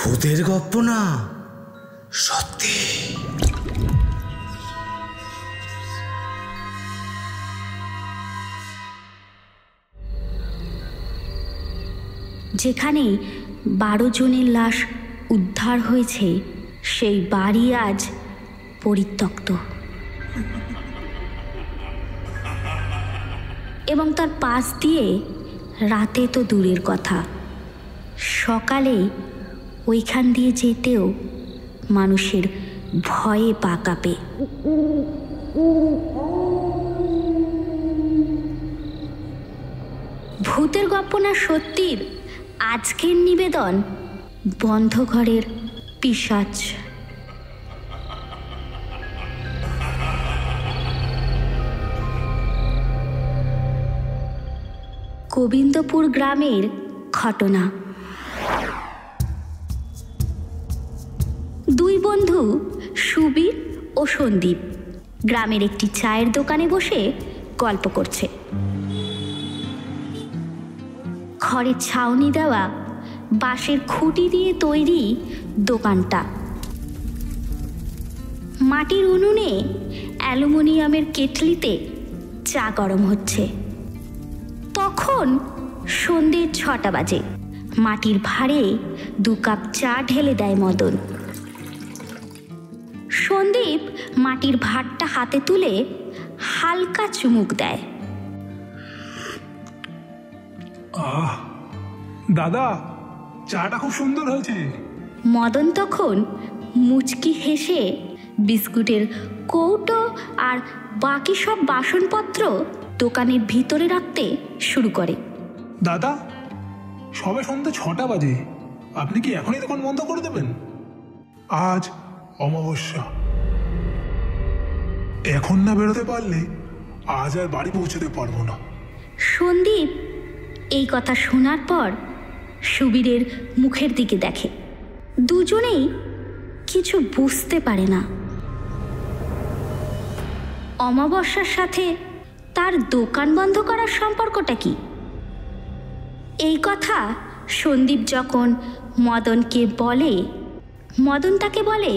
ভূতের গল্প না, সত্যি। যেখানে 12 জনের লাশ উদ্ধার হয়েছে সেই বাড়ি আজ পরিত্যক্ত, এবং তার পাশ দিয়ে রাতে তো দূরের কথা, সকালে ওইখান দিয়ে যেতেও মানুষের ভয়ে পা কাঁপে। ভূতের গল্প না সত্যির আজকের নিবেদন বন্ধ ঘরের পিশাচ। গোবিন্দপুর গ্রামের ঘটনা। দুই বন্ধু সুবীর ও সন্দীপ গ্রামের একটি চায়ের দোকানে বসে গল্প করছে। খড়ের ছাউনি দেওয়া বাঁশের খুঁটি দিয়ে তৈরি দোকানটা। মাটির উনুনে অ্যালুমিনিয়ামের কেটলিতে চা গরম হচ্ছে। তখন সন্ধ্যে 6টা বাজে। মাটির ভাঁড়ে 2 কাপ চা ঢেলে দেয় মদন। সন্দীপ মাটির ভাঁড়টা হাতে তুলে হালকা চুমুক দেয়। দাদা, চাটা খুব সুন্দর হয়েছে। মদন তখন মুচকি হেসে বিস্কুটের কৌটো আর বাকি সব বাসনপত্র দোকানের ভিতরে রাখতে শুরু করে। দাদা, সবে সন্ধ্যে 6টা বাজে, আপনি কি এখনই দোকান বন্ধ করে দেবেন? আজ অমাবস্যা, এখন না বেরোতে পারলে আজ আর বাড়ি পৌঁছতে পারবো না। সন্দীপ এই কথা শোনার পর সুবীরের মুখের দিকে দেখে। দুজনেই কিছু বুঝতে পারে না। অমাবস্যার সাথে তার দোকান বন্ধ করার সম্পর্কটা কি? এই কথা সন্দীপ যখন মদনকে বলে, মদন তাকে বলে,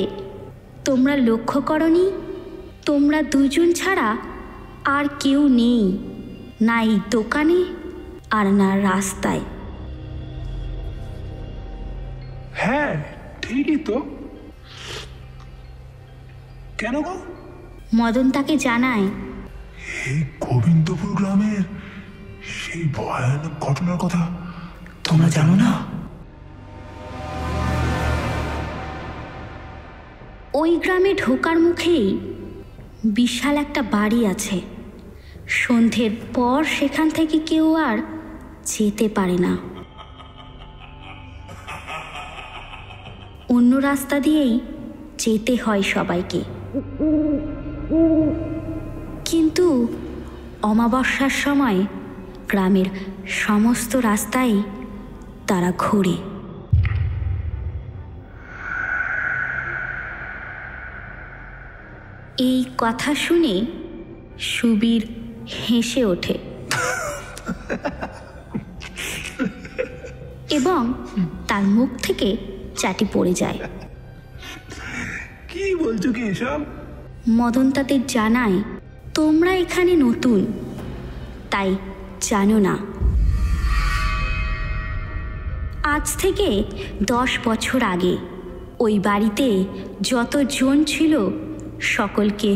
তোমরা লক্ষ্য করনি, তোমরা দুজন ছাড়া আর কেউ নেই, না এই দোকানে আর না রাস্তায়। হ্যাঁ, ঠিকই তো। কেন গো? মদন তাকে জানায়, এই গোবিন্দপুর গ্রামের সেই ভয়ানক ঘটনার কথা তোমরা জানো না? ওই গ্রামে ঢোকার মুখেই বিশাল একটা বাড়ি আছে। সন্ধ্যের পর সেখান থেকে কেউ আর যেতে পারে না। অন্য রাস্তা দিয়েই যেতে হয় সবাইকে। কিন্তু অমাবস্যার সময় গ্রামের সমস্ত রাস্তায় তারা ঘোরে। এই কথা শুনে সুবীর হেসে ওঠে এবং তার মুখ থেকে চাটি পড়ে যায়। কি বলছো কি এসব? মদন তাদের জানায়, তোমরা এখানে নতুন, তাই জানো না। আজ থেকে 10 বছর আগে ওই বাড়িতে যতজন ছিল সকলকে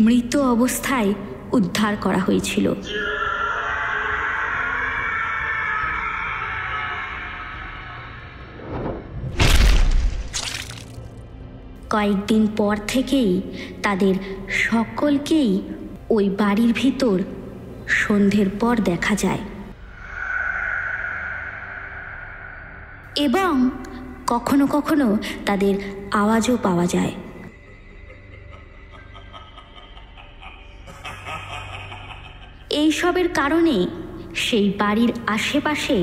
মৃত অবস্থায় উদ্ধার করা হয়েছিল। কয়েকদিন পর থেকেই তাদের সকলকেই ওই বাড়ির ভিতর সন্ধ্যের পর দেখা যায় এবং কখনো কখনো তাদের আওয়াজও পাওয়া যায়। এইসবের কারণে সেই বাড়ির আশেপাশে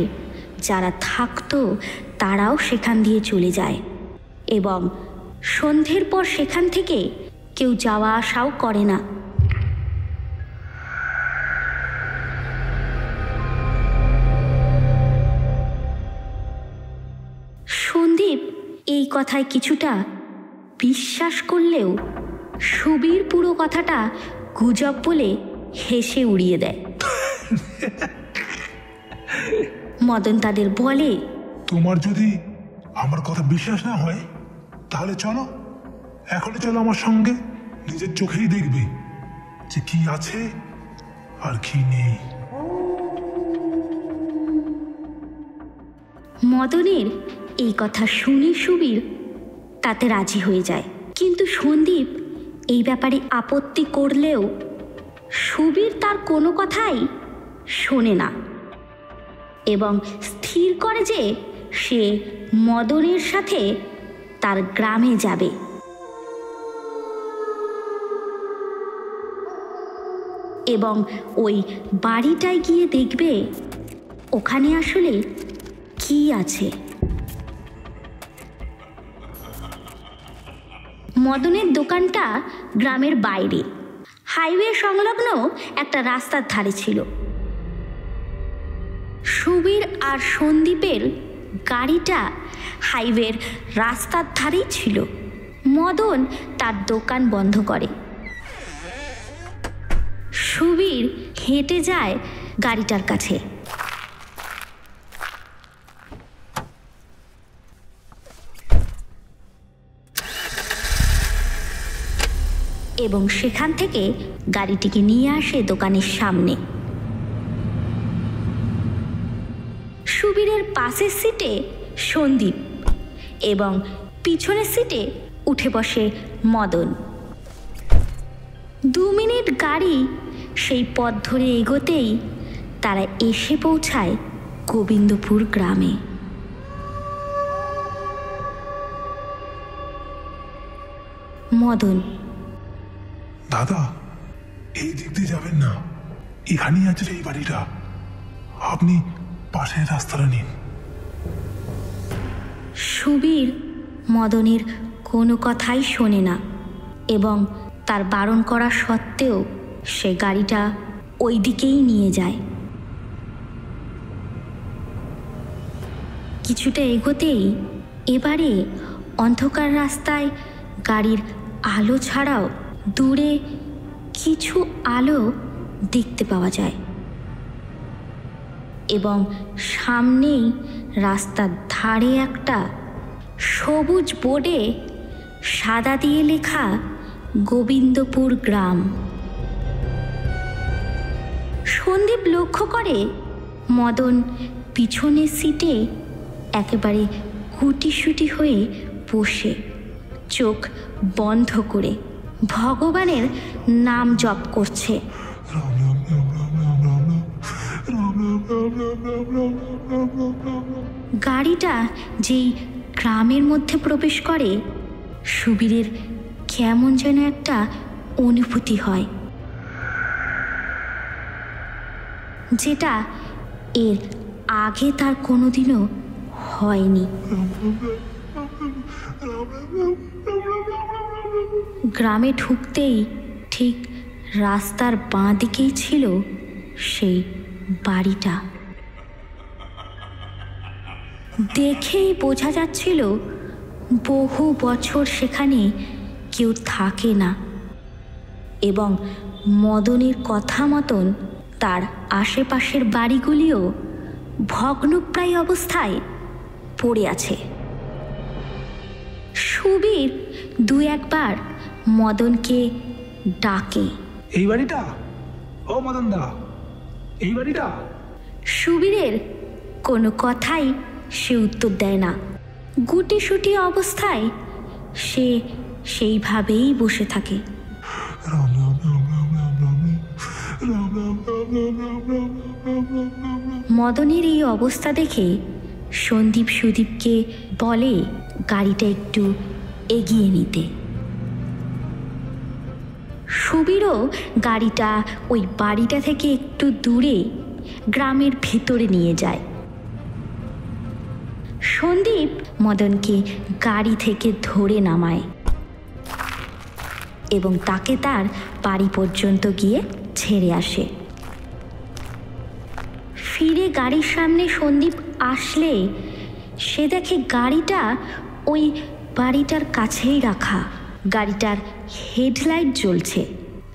যারা থাকতো তারাও সেখান দিয়ে চলে যায় এবং সন্ধ্যের পর সেখান থেকে কেউ যাওয়া আসাও করে না। সন্দীপ এই কথায় কিছুটা বিশ্বাস করলেও সুবীর পুরো কথাটা গুজব বলে হেসে উড়িয়ে দেয়। মদন তাদের বলে, তোমার যদি আমার কথা বিশ্বাস না হয় তাহলে চলো, এখনই চলো আমার সঙ্গে, নিজের চোখেই দেখবে যে কি আছে আর কি নেই। মদনের এই কথা শুনে সুবীর তাতে রাজি হয়ে যায়, কিন্তু সন্দীপ এই ব্যাপারে আপত্তি করলেও সুবীর তার কোনো কথাই শোনে না এবং স্থির করে যে সে মদনের সাথে তার গ্রামে যাবে। এবং ওই বাড়িটায় গিয়ে দেখবে ওখানে আসলে কি আছে। মদনের দোকানটা গ্রামের বাইরে, হাইওয়ে সংলগ্ন একটা রাস্তার ধারে ছিল। সুবীর আর সন্দীপের গাড়িটা হাইওয়ের রাস্তার ধারেই ছিল। মদন তার দোকান বন্ধ করে। সুবীর হেঁটে যায় গাড়িটার কাছে। এবং সেখান থেকে গাড়িটিকে নিয়ে আসে দোকানের সামনে। সুবীরের পাশের সিটে সন্দীপ এবং পিছনের সিটে উঠে বসে মদন। 2 মিনিট গাড়ি সেই পথ ধরে এগোতেই তারা এসে পৌঁছায় গোবিন্দপুর গ্রামে। মদন, দাদা, এই দিক দিয়ে যাবেন না, এখানেই আছে এই বাড়িটা, আপনি পাশের রাস্তাটা নিন। সুবীর মদনের কোনো কথাই শোনে না এবং তার বারণ করা সত্ত্বেও সে গাড়িটা ওই দিকেই নিয়ে যায়। কিছুটা এগোতেই এবারে অন্ধকার রাস্তায় গাড়ির আলো ছাড়াও দূরে কিছু আলো দেখতে পাওয়া যায় এবং সামনেই রাস্তার ধারে একটা সবুজ বোর্ডে সাদা দিয়ে লেখা গোবিন্দপুর গ্রাম। সন্দীপ লক্ষ্য করে মদন পিছনের সিটে একেবারে গুটিসুটি হয়ে বসে, চোখ বন্ধ করে ভগবানের নাম জপ করছে। গাড়িটা যেই গ্রামের মধ্যে প্রবেশ করে সুবীরের কেমন যেন একটা অনুভূতি হয়, যেটা এর আগে তার কোনোদিনও হয়নি। গ্রামে ঢুকতেই ঠিক রাস্তার বাঁ দিকেই ছিল সেই বাড়িটা। দেখেই বোঝা যাচ্ছিল বহু বছর সেখানে কেউ থাকে না এবং মদনের কথা মতন তার আশেপাশের বাড়িগুলিও ভগ্নপ্রায় অবস্থায় পড়ে আছে। সুবীর 2-1 বার মদনকে ডাকে, এই বাড়িটা? ও মদন দা, এই বাড়িটা? সুবীরের কোনো কথাই সে উত্তর দেয় না। গুটিসুটি অবস্থায় সে সেইভাবেই বসে থাকে। মদনের এই অবস্থা দেখে সন্দীপ সুদীপকে বলে গাড়িটা একটু এগিয়ে নিতে। সুবীরও গাড়িটা ওই বাড়িটা থেকে একটু দূরে গ্রামের ভেতরে নিয়ে যায়। সন্দীপ মদনকে গাড়ি থেকে ধরে নামায় এবং তাকে তার বাড়ি পর্যন্ত গিয়ে ছেড়ে আসে। ফিরে গাড়ির সামনে সন্দীপ আসলে সে দেখে গাড়িটা ওই বাড়িটার কাছেই রাখা। গাড়িটার হেডলাইট জ্বলছে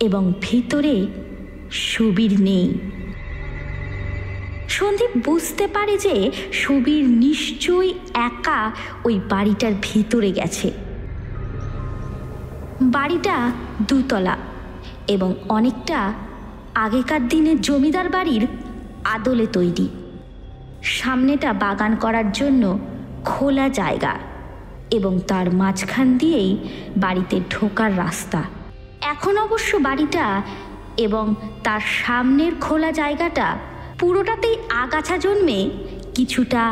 এবং ভিতরে সুবীর নেই। সন্দীপ বুঝতে পারে যে সুবীর নিশ্চয়ই একা ওই বাড়িটার ভিতরে গেছে। বাড়িটা দুতলা এবং অনেকটা আগেকার দিনের জমিদার বাড়ির আদলে তৈরি। সামনেটা বাগান করার জন্য খোলা জায়গা এবং তার মাঝখান দিয়েই বাড়িতে ঢোকার রাস্তা। এখন অবশ্য বাড়িটা এবং তার সামনের খোলা জায়গাটা পুরোটাতেই আগাছা জন্মে কিছুটা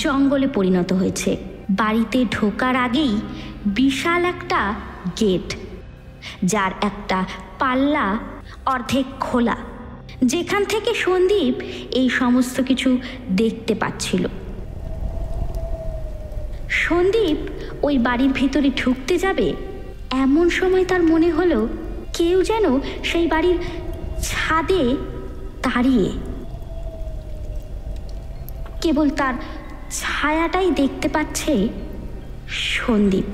জঙ্গলে পরিণত হয়েছে। বাড়িতে ঢোকার আগেই বিশাল একটা গেট, যার একটা পাল্লা অর্ধেক খোলা, যেখান থেকে সন্দীপ এই সমস্ত কিছু দেখতে পাচ্ছিল। সন্দীপ ওই বাড়ির ভিতরে ঢুকতে যাবে, এমন সময় তার মনে হলো কেউ যেন সেই বাড়ির ছাদে দাঁড়িয়ে। কেবল তার ছায়াটাই দেখতে পাচ্ছে সন্দীপ,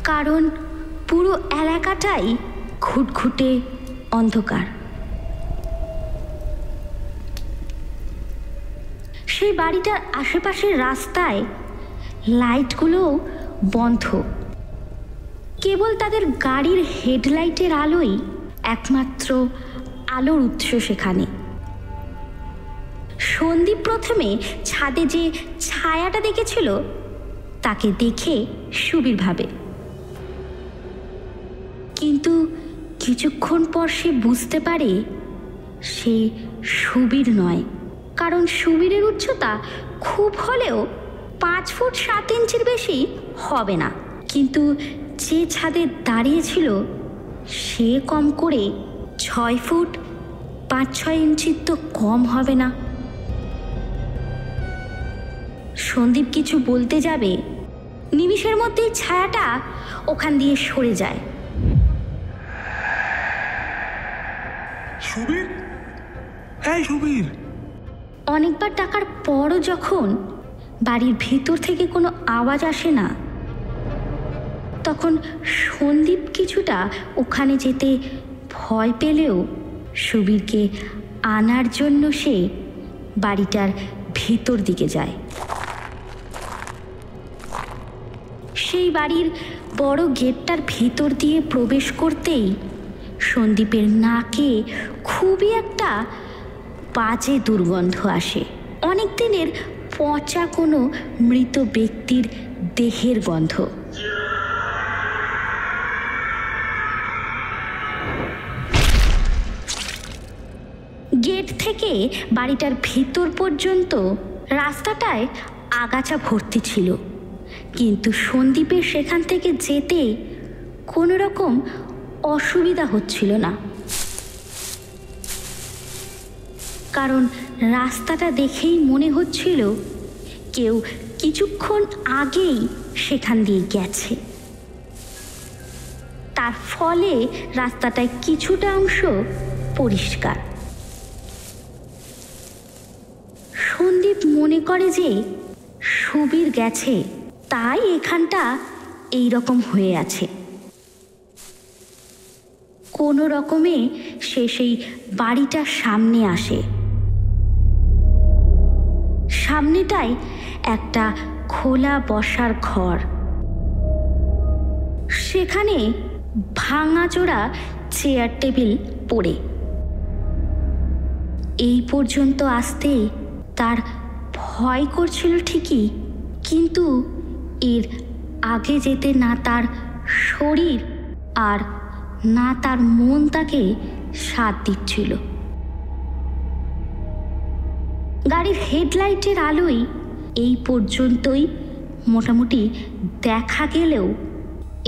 কারণ পুরো এলাকাটাই ঘুটঘুটে অন্ধকার। সেই বাড়িটার আশেপাশের রাস্তায় লাইটগুলোও বন্ধ। কেবল তাদের গাড়ির হেডলাইটের আলোই একমাত্র আলোর উৎস সেখানে। সন্দীপ প্রথমে ছাদে যে ছায়াটা দেখেছিল তাকে দেখে সুবীর ভাবে, কিন্তু কিছুক্ষণ পর সে বুঝতে পারে সে সুবীর নয়, কারণ সুবীরের উচ্চতা খুব হলেও 5 ফুট 7 ইঞ্চির বেশি হবে না, কিন্তু যে ছাদে দাঁড়িয়েছিল সে কম করে 6 ফুট 5-6 ইঞ্চির তো কম হবে না। সন্দীপ কিছু বলতে যাবে, নিমিষের মধ্যেই ছায়াটা ওখান দিয়ে সরে যায়। সুবীর, এই সুবীর! অনেকবার ডাকার পরও যখন বাড়ির ভিতর থেকে কোনো আওয়াজ আসে না, তখন সন্দীপ কিছুটা ওখানে যেতে ভয় পেলেও সুবীরকে আনার জন্য সে বাড়িটার ভিতর দিকে যায়। সেই বাড়ির বড় গেটটার ভিতর দিয়ে প্রবেশ করতেই সন্দীপের নাকে খুবই একটা বাজে দুর্গন্ধ আসে। অনেক দিনের পচা কোনো মৃত ব্যক্তির দেহের গন্ধ। গেট থেকে বাড়িটার ভিতর পর্যন্ত রাস্তাটায় আগাছা ভর্তি ছিল, কিন্তু সন্দীপের সেখান থেকে যেতে কোনো রকম অসুবিধা হচ্ছিল না, কারণ রাস্তাটা দেখেই মনে হচ্ছিল কেউ কিছুক্ষণ আগেই সেখান দিয়ে গেছে। তার ফলে রাস্তাটায় কিছুটা অংশ পরিষ্কার। সন্দীপ মনে করে যে সুবীর গেছে, তাই এখানটা এই রকম হয়ে আছে। কোনো রকমে সে সেই বাড়িটার সামনে আসে। সামনেটায় একটা খোলা বসার ঘর, সেখানে ভাঙাচোরা চেয়ার টেবিল পড়ে। এই পর্যন্ত আসতে তার ভয় করছিল ঠিকই, কিন্তু এর আগে যেতে না তার শরীর আর না তার মন তাকে সাথ দিচ্ছিল। গাড়ির হেডলাইটের আলোয় এই পর্যন্তই মোটামুটি দেখা গেলেও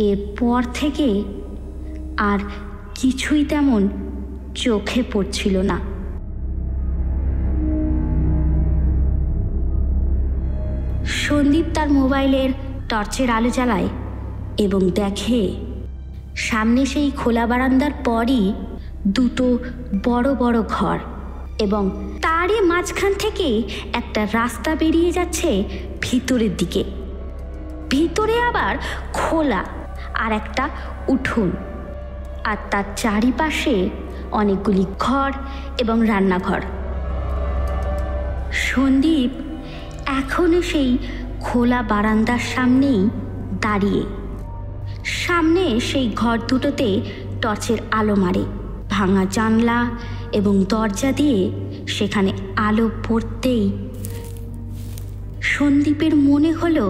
এরপর থেকে আর কিছুই তেমন চোখে পড়ছিল না। সন্দীপ তার মোবাইলের টর্চের আলো জ্বালায় এবং দেখে সামনে সেই খোলা বারান্দার পরই দুটো বড় বড় ঘর এবং তারই মাঝখান থেকে একটা রাস্তা বেরিয়ে যাচ্ছে ভিতরের দিকে। ভিতরে আবার খোলা আর একটা উঠোন, আর তার চারিপাশে অনেকগুলি ঘর এবং রান্নাঘর। সন্দীপ এখনো সেই খোলা বারান্দার সামনেই দাঁড়িয়ে। সামনে সেই ঘর দুটোতে টর্চের আলো মারে। ভাঙা জানলা এবং দরজা দিয়ে সেখানে আলো পড়তেই সন্দীপের মনে হলো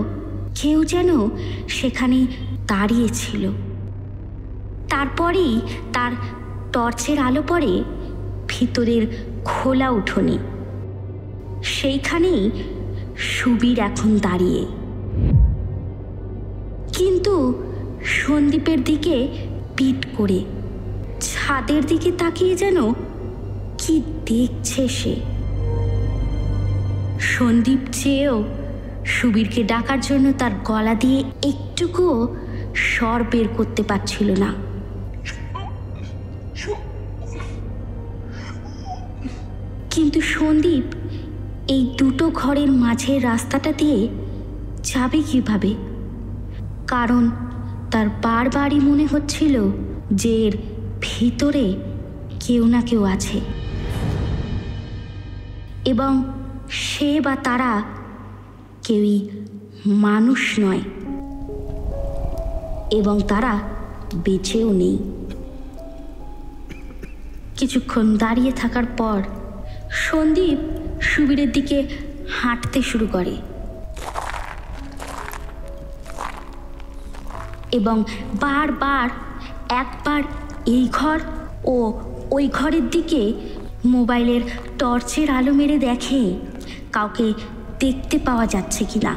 কেউ যেন সেখানে দাঁড়িয়ে ছিল। তারপরেই তার টর্চের আলো পড়ে ভিতরের খোলা উঠোনে। সেইখানেই সুবীর এখন দাঁড়িয়ে, কিন্তু সন্দীপের দিকে পিঠ করে ছাদের দিকে তাকিয়ে যেন কি দেখছে সে। সন্দীপ চেয়েও সুবীরকে ডাকার জন্য তার গলা দিয়ে একটুকুও স্বর বের করতে পারছিল না। কিন্তু সন্দীপ এই দুটো ঘরের মাঝের রাস্তাটা দিয়ে যাবে কিভাবে? কারণ তার বারবারই মনে হচ্ছিল যে এর ভিতরে কেউ না কেউ আছে, এবং সে বা তারা কেউই মানুষ নয়, এবং তারা বেঁচেও নেই। কিছুক্ষণ দাঁড়িয়ে থাকার পর সন্দীপ সুবীরের দিকে হাঁটতে শুরু করে এবং বারবার একবার এই ঘর ও ওই ঘরের দিকে মোবাইলের টর্চের আলো মেরে দেখে কাউকে দেখতে পাওয়া যাচ্ছে কিনা।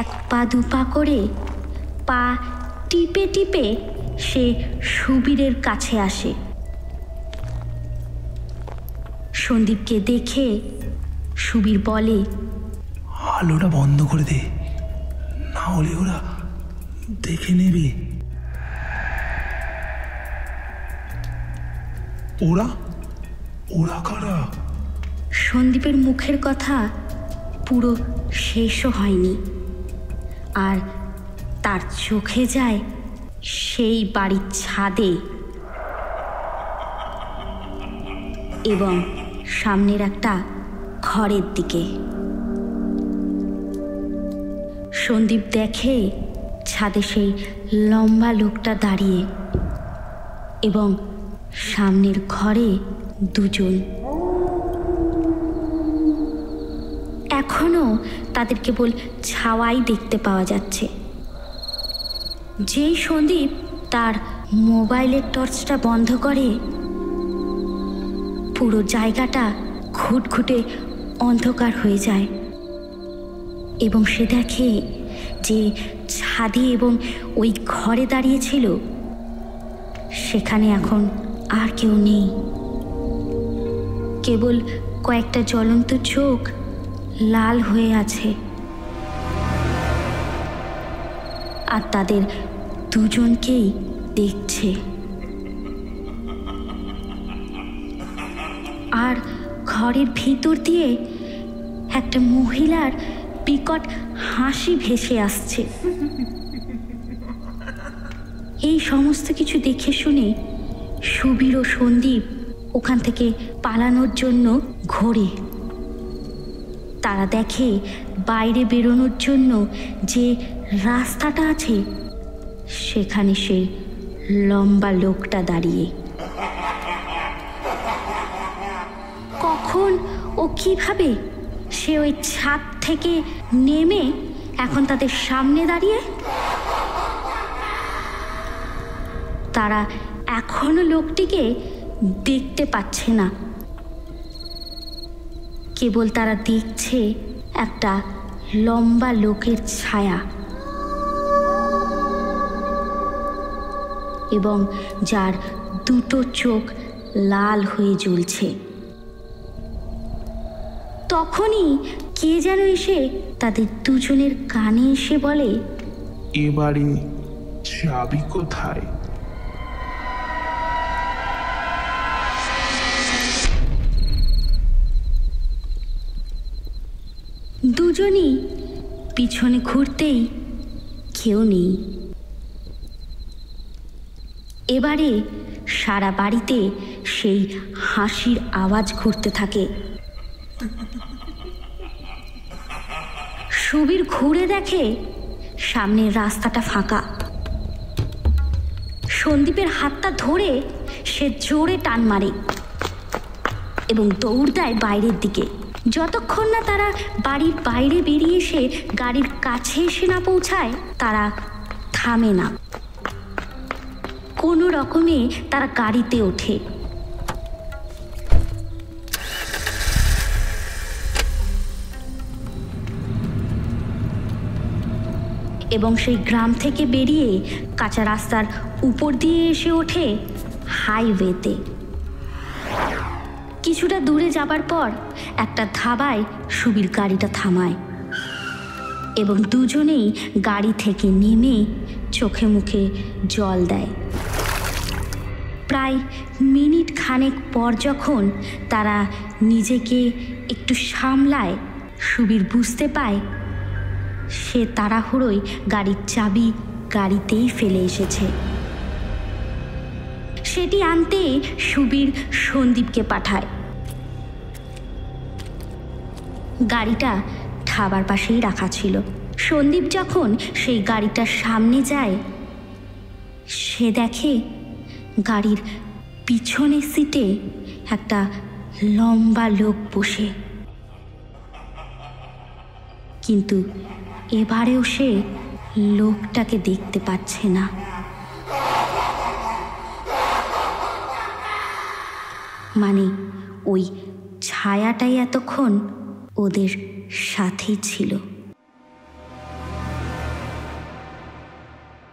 এক পা দুপা করে পা টিপে টিপে সে সুবীরের কাছে আসে। সন্দীপকে দেখে সুবীর বলে, আলোটা বন্ধ করে দে, না হলে ওরা দেখে নেবে। ওরা ওরা কারা? সন্দীপের মুখের কথা পুরো শেষও হয়নি, আর তার চোখে যায় সেই বাড়ির ছাদে এবং সামনের একটা ঘরের দিকে। সন্দীপ দেখে ছাদে সেই লম্বা লোকটা দাঁড়িয়ে, এবং সামনের ঘরে দুজন। এখনো তাদের কেবল ছাওয়াই দেখতে পাওয়া যাচ্ছে। যেই সন্দীপ তার মোবাইলের টর্চটা বন্ধ করে, পুরো জায়গাটা ঘুটঘুটে অন্ধকার হয়ে যায়, এবং সে দেখে যে ছাদে এবং ওই ঘরে দাঁড়িয়েছিল সেখানে এখন আর কেউ নেই। কেবল কয়েকটা জ্বলন্ত চোখ লাল হয়ে আছে, আর তাদের দুজনকেই দেখছে। আর ঘরের ভিতর দিয়ে একটা মহিলার বিকট হাসি ভেসে আসছে। এই সমস্ত কিছু দেখে শুনে সুবীর ও সন্দীপ ওখান থেকে পালানোর জন্য ঘোরে। তারা দেখে বাইরে বেরোনোর জন্য যে রাস্তাটা আছে সেখানে সেই লম্বা লোকটা দাঁড়িয়ে। কখন ও কিভাবে সে ওই ছাদ থেকে নেমে এখন তাদের সামনে দাঁড়িয়ে? তারা এখনো লোকটিকে দেখতে পাচ্ছে না, কেবল তারা দেখছে একটা লম্বা লোকের ছায়া, এবং যার দুটো চোখ লাল হয়ে জ্বলছে। তখনই কে যেন এসে তাদের দুজনের কানে এসে বলে, এবারে চাবি কোথায়? দুজনই পিছনে ঘুরতেই কেউ নেই। এবারে সারা বাড়িতে সেই হাসির আওয়াজ ঘুরতে থাকে। সুবীর ঘুরে দেখে সামনের রাস্তাটা ফাঁকা। সন্দীপের হাতটা ধরে সে জোরে টান মারে এবং দৌড় দেয় বাইরের দিকে। যতক্ষণ না তারা বাড়ির বাইরে বেরিয়ে এসে গাড়ির কাছে এসে না পৌঁছায় তারা থামে না। কোনো রকমে তারা গাড়িতে ওঠে। এবং সেই গ্রাম থেকে বেরিয়ে কাঁচা রাস্তার উপর দিয়ে এসে ওঠে হাইওয়েতে। কিছুটা দূরে যাবার পর একটা ধাবায় সুবীর গাড়িটা থামায় এবং দুজনেই গাড়ি থেকে নেমে চোখে মুখে জল দেয়। প্রায় মিনিট খানেক পর যখন তারা নিজেকে একটু সামলায়, সুবীর বুঝতে পায় সে তাড়াহুড়োয় গাড়ির চাবি গাড়িতেই ফেলে এসেছে। সেটি আনতে সুবীর সন্দীপকে পাঠায়। গাড়িটা ধাবার পাশেই রাখা ছিল। সন্দীপ যখন সেই গাড়িটার সামনে যায় সে দেখে গাড়ির পিছনের সিটে একটা লম্বা লোক বসে, কিন্তু এবারেও সে লোকটাকে দেখতে পাচ্ছে না। মানে ওই ছায়াটাই এতক্ষণ ওদের সাথেই ছিল।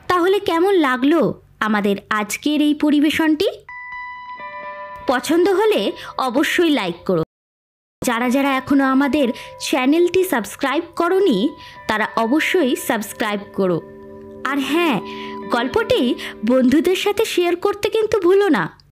তাহলে কেমন লাগলো আমাদের আজকের এই পরিবেশনটি? পছন্দ হলে অবশ্যই লাইক করো। যারা যারা এখনো আমাদের চ্যানেলটি সাবস্ক্রাইব করোনি তারা অবশ্যই সাবস্ক্রাইব করো। আর হ্যাঁ, গল্পটি বন্ধুদের সাথে শেয়ার করতে কিন্তু ভুলো না।